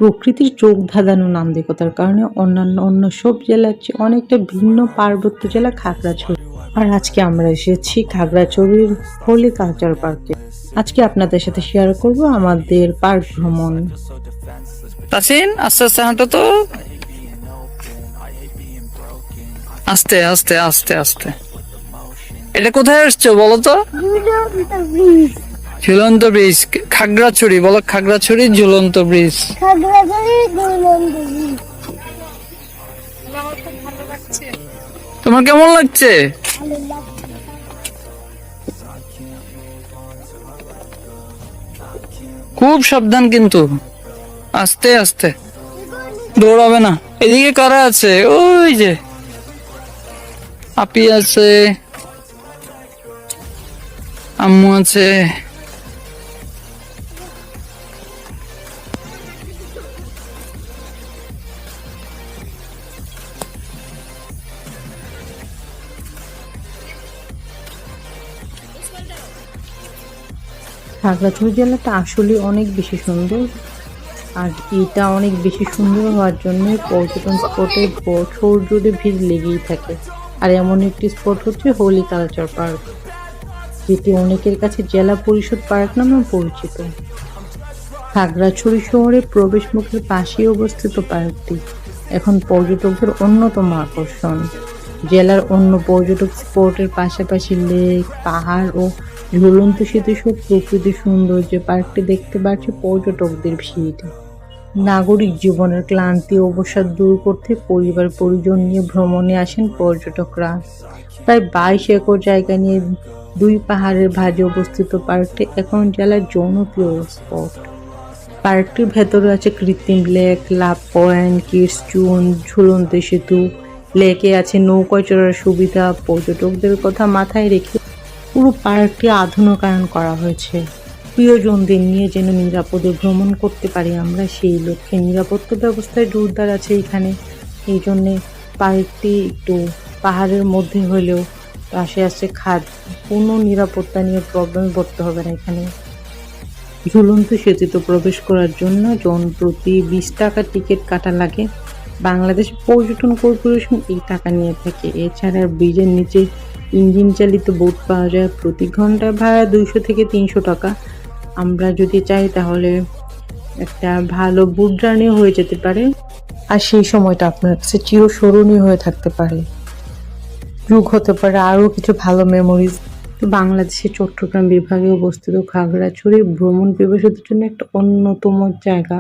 প্রকৃতির চোখ ধাঁধানো নান্দিকতার কারণে অন্য সব জেলার চেয়ে অনেকটা ভিন্ন পার্বত্য জেলা খাগড়াছড়ি। আর আজকে আমরা এসেছি খাগড়াছড়ির হোলি কালচার পার্কে। আজকে আপনাদের সাথে শেয়ার করব আমাদের পার্ক ভ্রমণ। তাসিন আস্তে আস্তে হাঁটো তো, আস্তে আস্তে আস্তে আস্তে। এটা কোথায় আসছো বলো তো? ঝুলন্ত ব্রিজ। খাগড়াছড়ি বলো, খাগড়াছড়ি ঝুলন্ত ব্রিজ। তোমার কেমন লাগছে? খুব সাবধান কিন্তু, আস্তে আস্তে, দৌড়াবে না। এদিকে কারা আছে? ওই যে আপি আছে, আম্মু আছে। খাগড়াছড়ি জেলাটা আসলে অনেক বেশি সুন্দর, আর এটা অনেক বেশি সুন্দর হওয়ার জন্য পর্যটন স্পটে বছর জুড়ে ভিড় লেগেই থাকে। আর এমন একটি স্পট হচ্ছে হোলি কালচার পার্ক, যেটি অনেকের কাছে জেলা পরিষদ পার্ক নামেও পরিচিত। খাগড়াছড়ি শহরের প্রবেশ মুখের পাশেই অবস্থিত পার্কটি এখন পর্যটকদের অন্যতম আকর্ষণ। জেলার অন্য পর্যটক স্পটের পাশাপাশি লেক, পাহাড় ও ঝুলন্ত সেতু সব প্রকৃতির সৌন্দর্যে পার্কটি দেখতে পাচ্ছে পর্যটকদের ভিড়। নাগরিক জীবনের ক্লান্তি অবসাদ দূর করতে পরিবার পরিজন নিয়ে ভ্রমণে আসেন পর্যটকরা। প্রায় 22 একর জায়গা নিয়ে দুই পাহাড়ের ভাঁজে অবস্থিত পার্কটি এখন জেলার জনপ্রিয় স্পট। পার্কটির ভেতরে আছে কৃত্রিম lake, love point, kids zone, ঝুলন্ত সেতু। লেকে আছে নৌকায় চড়ার সুবিধা। পর্যটকদের কথা মাথায় রেখে পুরো পার্কটি আধুনিকায়ন করা হয়েছে। প্রিয়জনদের নিয়ে যেন নিরাপদে ভ্রমণ করতে পারি আমরা, সেই লক্ষ্যে নিরাপত্তা ব্যবস্থায় জোরদার আছে এখানে। এই জন্যে পার্কটি একটু পাহাড়ের মধ্যে হলেও পাশে আছে খাদ, কোনো নিরাপত্তা নিয়ে প্রবলেম পড়তে হবে না এখানে। ঝুলন্ত সেতুতে প্রবেশ করার জন্য জনপ্রতি 20 টাকা টিকিট কাটা লাগে। বাংলাদেশ পর্যটন কর্পোরেশন এই টাকা নিয়ে থাকে। এছাড়া ব্রিজের নিচে ইঞ্জিন চালিত বোট পাওয়া যায়, প্রতি ঘন্টা ভাড়া 200 থেকে 300 টাকা। আমরা যদি চাই তাহলে একটা ভালো বুট জার্নিও হয়ে যেতে পারে, আর সেই সময়টা আপনার কাছে চিরস্মরণীয় হয়ে থাকতে পারে। যুগ হতে পারে আরও কিছু ভালো মেমোরিজ। বাংলাদেশের চট্টগ্রাম বিভাগে অবস্থিত খাগড়াছড়ি ভ্রমণ পিপাসুদের জন্য একটা অন্যতম জায়গা।